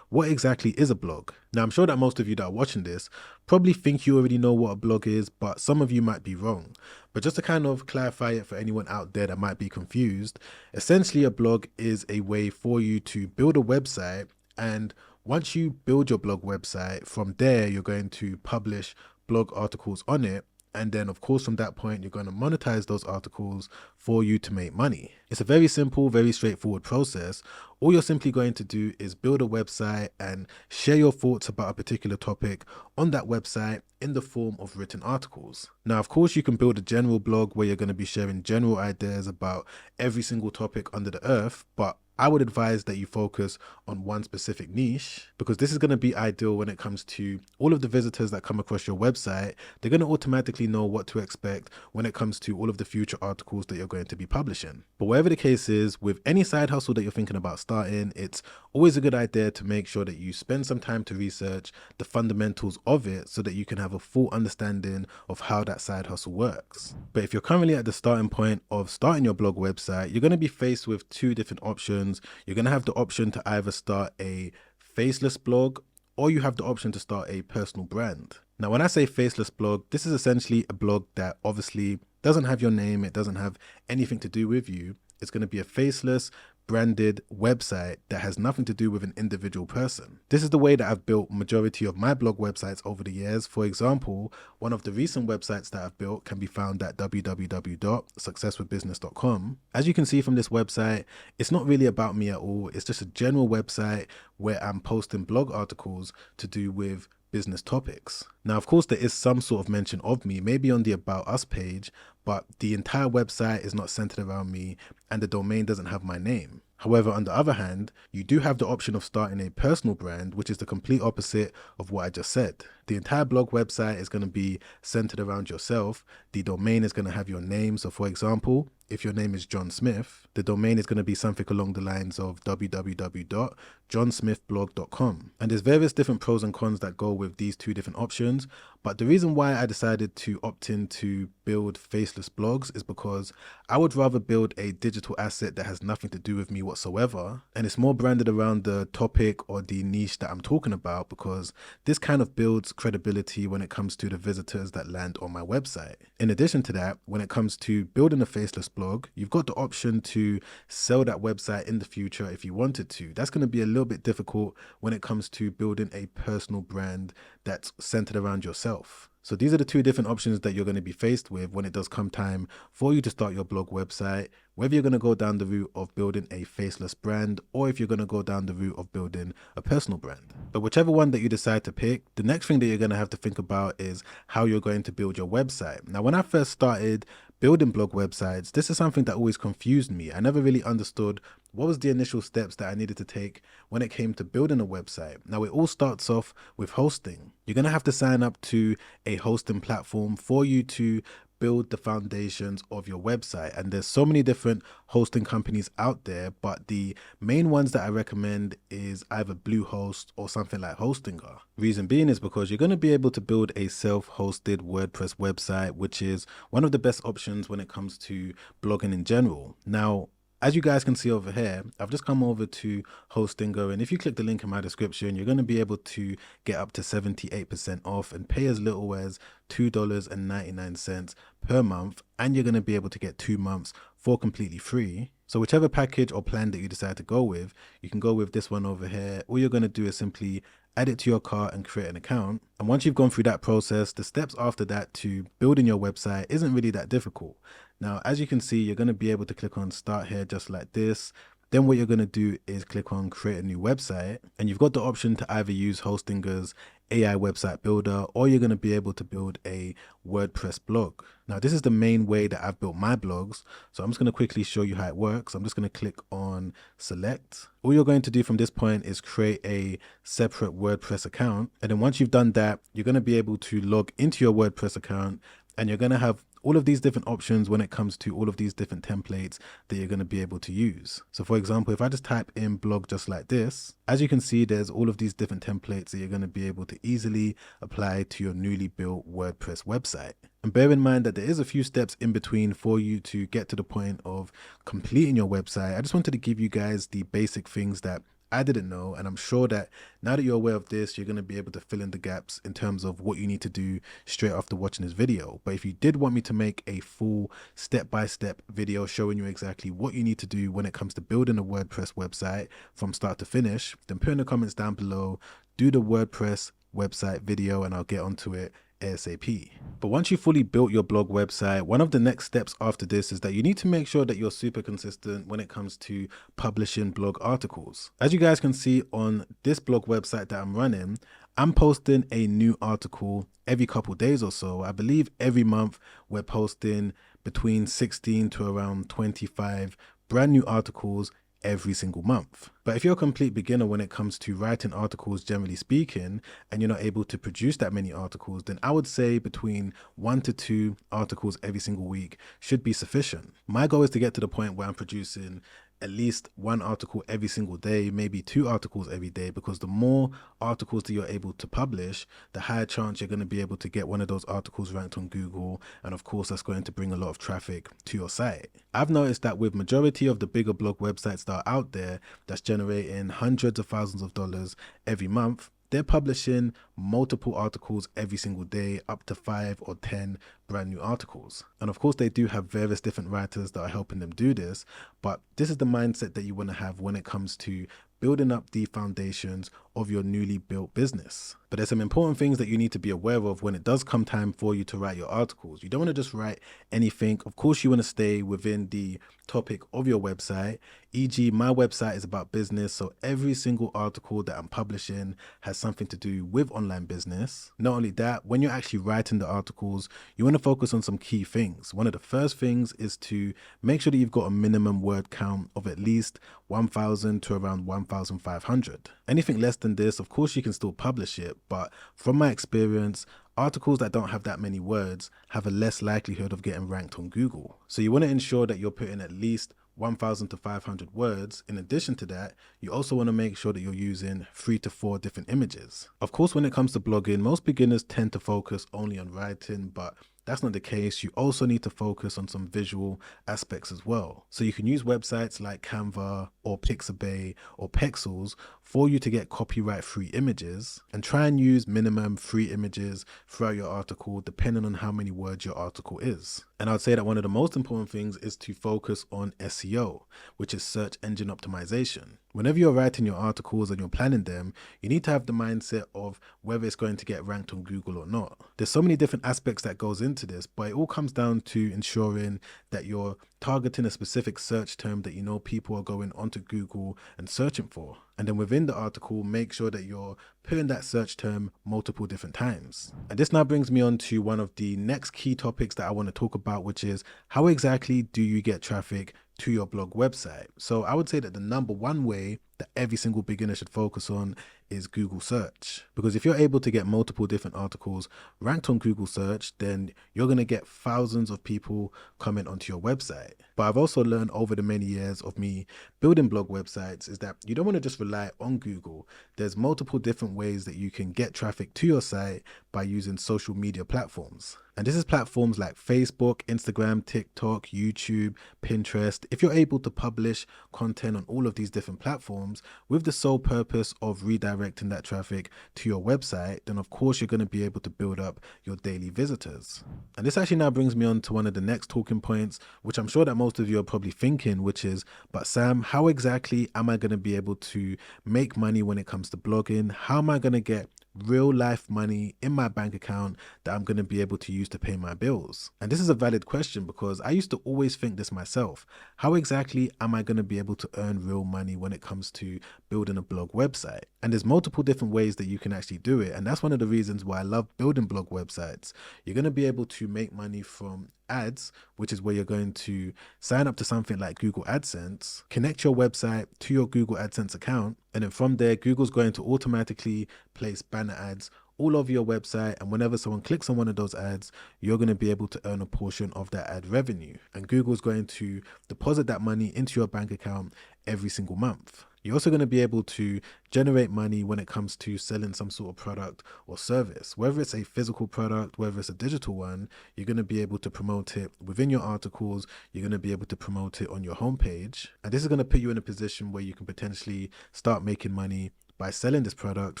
what exactly is a blog? Now, I'm sure that most of you that are watching this probably think you already know what a blog is, but some of you might be wrong. But just to kind of clarify it for anyone out there that might be confused, essentially a blog is a way for you to build a website, and once you build your blog website, from there you're going to publish blog articles on it. And then, of course, from that point, you're going to monetize those articles for you to make money. It's a very simple, very straightforward process. All you're simply going to do is build a website and share your thoughts about a particular topic on that website in the form of written articles. Now, of course, you can build a general blog where you're going to be sharing general ideas about every single topic under the earth, but I would advise that you focus on one specific niche, because this is going to be ideal when it comes to all of the visitors that come across your website. They're going to automatically know what to expect when it comes to all of the future articles that you're going to be publishing. But whatever the case is, with any side hustle that you're thinking about starting, it's always a good idea to make sure that you spend some time to research the fundamentals of it so that you can have a full understanding of how that side hustle works. But if you're currently at the starting point of starting your blog website, you're going to be faced with two different options. You're going to have the option to either start a faceless blog, or you have the option to start a personal brand. Now, when I say faceless blog, this is essentially a blog that obviously doesn't have your name. It doesn't have anything to do with you. It's going to be a faceless, branded website that has nothing to do with an individual person. This is the way that I've built majority of my blog websites over the years. For example, one of the recent websites that I've built can be found at www.successwithbusiness.com. As you can see from this website, it's not really about me at all. It's just a general website where I'm posting blog articles to do with business topics. Now, of course, there is some sort of mention of me, maybe on the About Us page, but the entire website is not centered around me and the domain doesn't have my name. However, on the other hand, you do have the option of starting a personal brand, which is the complete opposite of what I just said. The entire blog website is going to be centered around yourself. The domain is going to have your name. So for example, if your name is John Smith, the domain is going to be something along the lines of www.johnsmithblog.com. And there's various different pros and cons that go with these two different options. But the reason why I decided to opt in to build faceless blogs is because I would rather build a digital asset that has nothing to do with me whatsoever. And it's more branded around the topic or the niche that I'm talking about, because this kind of builds credibility when it comes to the visitors that land on my website. In addition to that, when it comes to building a faceless blog, you've got the option to sell that website in the future if you wanted to. That's going to be a little bit difficult when it comes to building a personal brand that's centered around yourself. So these are the two different options that you're going to be faced with when it does come time for you to start your blog website, whether you're going to go down the route of building a faceless brand or if you're going to go down the route of building a personal brand. But whichever one that you decide to pick, the next thing that you're going to have to think about is how you're going to build your website. Now, when I first started building blog websites, this is something that always confused me. I never really understood what was the initial steps that I needed to take when it came to building a website. Now, it all starts off with hosting. You're going to have to sign up to a hosting platform for you to build the foundations of your website. And there's so many different hosting companies out there, but the main ones that I recommend is either Bluehost or something like Hostinger. Reason being is because you're going to be able to build a self-hosted WordPress website, which is one of the best options when it comes to blogging in general. Now, as you guys can see over here, I've just come over to Hostinger, and if you click the link in my description, you're going to be able to get up to 78% off and pay as little as $2.99 per month, and you're going to be able to get 2 months for completely free. So whichever package or plan that you decide to go with, you can go with this one over here. All you're going to do is simply add it to your cart and create an account. And once you've gone through that process, the steps after that to building your website isn't really that difficult. Now, as you can see, you're going to be able to click on start here just like this. Then what you're going to do is click on create a new website, and you've got the option to either use Hostinger's AI website builder, or you're going to be able to build a WordPress blog. Now, this is the main way that I've built my blogs. So I'm just going to quickly show you how it works. I'm just going to click on select. All you're going to do from this point is create a separate WordPress account. And then once you've done that, you're going to be able to log into your WordPress account, and you're going to have all of these different options when it comes to all of these different templates that you're going to be able to use. So for example, if I just type in blog just like this, as you can see, there's all of these different templates that you're going to be able to easily apply to your newly built WordPress website. And bear in mind that there is a few steps in between for you to get to the point of completing your website. I just wanted to give you guys the basic things that I didn't know, and I'm sure that now that you're aware of this, you're going to be able to fill in the gaps in terms of what you need to do straight after watching this video. But if you did want me to make a full step-by-step video showing you exactly what you need to do when it comes to building a WordPress website from start to finish, then put in the comments down below, do the WordPress website video, and I'll get onto it ASAP. But once you fully built your blog website, one of the next steps after this is that you need to make sure that you're super consistent when it comes to publishing blog articles. As you guys can see on this blog website that I'm running, I'm posting a new article every couple days or so. I believe every month we're posting between 16 to around 25 brand new articles every single month. But if you're a complete beginner when it comes to writing articles, generally speaking, and you're not able to produce that many articles, then I would say between 1 to 2 articles every single week should be sufficient. My goal is to get to the point where I'm producing at least 1 article every single day, maybe 2 articles every day, because the more articles that you're able to publish, the higher chance you're going to be able to get one of those articles ranked on Google, and of course that's going to bring a lot of traffic to your site. I've noticed that with majority of the bigger blog websites that are out there that's generating hundreds of thousands of dollars every month, they're publishing multiple articles every single day, up to 5 or 10 brand new articles. And of course, they do have various different writers that are helping them do this, but this is the mindset that you want to have when it comes to building up the foundations of your newly built business. But there's some important things that you need to be aware of when it does come time for you to write your articles. You don't want to just write anything. Of course, you want to stay within the topic of your website. E.g., my website is about business, so every single article that I'm publishing has something to do with online business. Not only that, when you're actually writing the articles, you want to focus on some key things. One of the first things is to make sure that you've got a minimum word count of at least 1,000 to around 1,500. Anything less than this, of course, you can still publish it, but from my experience, articles that don't have that many words have a less likelihood of getting ranked on Google. So you want to ensure that you're putting at least 1,000 to 500 words. In addition to that, you also want to make sure that you're using 3 to 4 different images. Of course, when it comes to blogging, most beginners tend to focus only on writing, but that's not the case. You also need to focus on some visual aspects as well. So you can use websites like Canva or Pixabay or Pexels for you to get copyright-free images, and try and use minimum 3 images throughout your article, depending on how many words your article is. And I'd say that one of the most important things is to focus on SEO, which is search engine optimization. Whenever you're writing your articles and you're planning them, you need to have the mindset of whether it's going to get ranked on Google or not. There's so many different aspects that goes into this, but it all comes down to ensuring that you're targeting a specific search term that you know people are going onto Google and searching for. And then within the article, make sure that you're putting that search term multiple different times. And this now brings me on to one of the next key topics that I want to talk about, which is how exactly do you get traffic to your blog website? So I would say that the number one way that every single beginner should focus on is Google search. Because if you're able to get multiple different articles ranked on Google search, then you're going to get thousands of people coming onto your website. But I've also learned over the many years of me building blog websites is that you don't want to just rely on Google. There's multiple different ways that you can get traffic to your site by using social media platforms. And this is platforms like Facebook, Instagram, TikTok, YouTube, Pinterest. If you're able to publish content on all of these different platforms with the sole purpose of redirecting that traffic to your website, then of course you're going to be able to build up your daily visitors. And this actually now brings me on to one of the next talking points, which I'm sure that most of you are probably thinking, which is, but Sam, how exactly am I going to be able to make money when it comes to blogging? How am I going to get real life money in my bank account that I'm going to be able to use to pay my bills? And this is a valid question because I used to always think this myself. How exactly am I going to be able to earn real money when it comes to building a blog website? And there's multiple different ways that you can actually do it. And that's one of the reasons why I love building blog websites. You're going to be able to make money from ads, which is where you're going to sign up to something like Google AdSense, connect your website to your Google AdSense account, and then from there, Google's going to automatically place banner ads all over your website, and whenever someone clicks on one of those ads, you're going to be able to earn a portion of that ad revenue, and Google's going to deposit that money into your bank account every single month. You're also going to be able to generate money when it comes to selling some sort of product or service. Whether it's a physical product, whether it's a digital one, you're going to be able to promote it within your articles. You're going to be able to promote it on your homepage. And this is going to put you in a position where you can potentially start making money by selling this product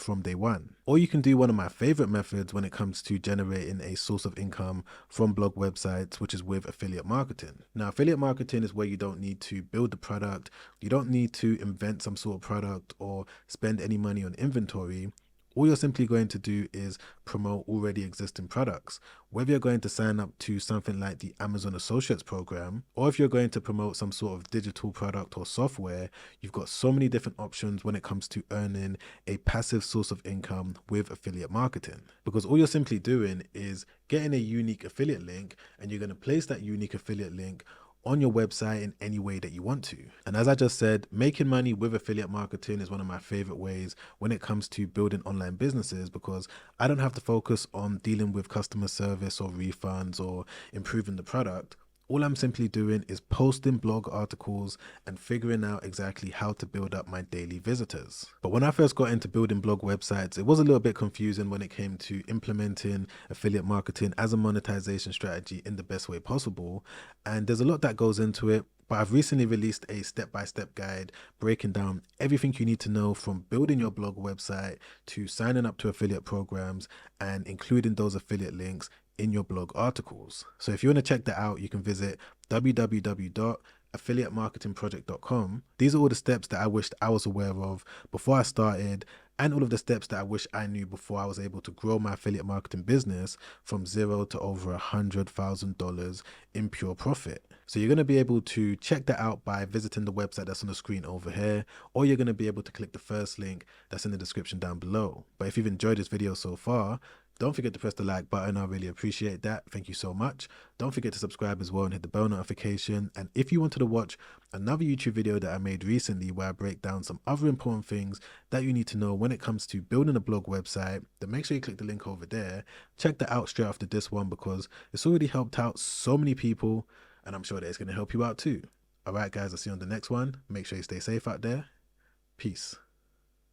from day one. Or you can do one of my favorite methods when it comes to generating a source of income from blog websites, which is with affiliate marketing. Now, affiliate marketing is where you don't need to build the product, you don't need to invent some sort of product or spend any money on inventory. All you're simply going to do is promote already existing products. Whether you're going to sign up to something like the Amazon Associates program, or if you're going to promote some sort of digital product or software, you've got so many different options when it comes to earning a passive source of income with affiliate marketing. Because all you're simply doing is getting a unique affiliate link, and you're going to place that unique affiliate link on your website in any way that you want to. And as I just said, making money with affiliate marketing is one of my favorite ways when it comes to building online businesses, because I don't have to focus on dealing with customer service or refunds or improving the product. All I'm simply doing is posting blog articles and figuring out exactly how to build up my daily visitors. But when I first got into building blog websites, it was a little bit confusing when it came to implementing affiliate marketing as a monetization strategy in the best way possible. And there's a lot that goes into it. But I've recently released a step-by-step guide breaking down everything you need to know from building your blog website to signing up to affiliate programs and including those affiliate links in your blog articles. So if you want to check that out, you can visit www.affiliatemarketingproject.com. These are all the steps that I wished I was aware of before I started, and all of the steps that I wish I knew before I was able to grow my affiliate marketing business from zero to over $100,000 in pure profit. So you're going to be able to check that out by visiting the website that's on the screen over here, or you're going to be able to click the first link that's in the description down below. But if you've enjoyed this video so far, don't forget to press the like button. I really appreciate that. Thank you so much. Don't forget to subscribe as well and hit the bell notification. And if you wanted to watch another YouTube video that I made recently where I break down some other important things that you need to know when it comes to building a blog website, then make sure you click the link over there. Check that out straight after this one, because it's already helped out so many people, and I'm sure that it's going to help you out too. All right, guys, I'll see you on the next one. Make sure you stay safe out there. Peace.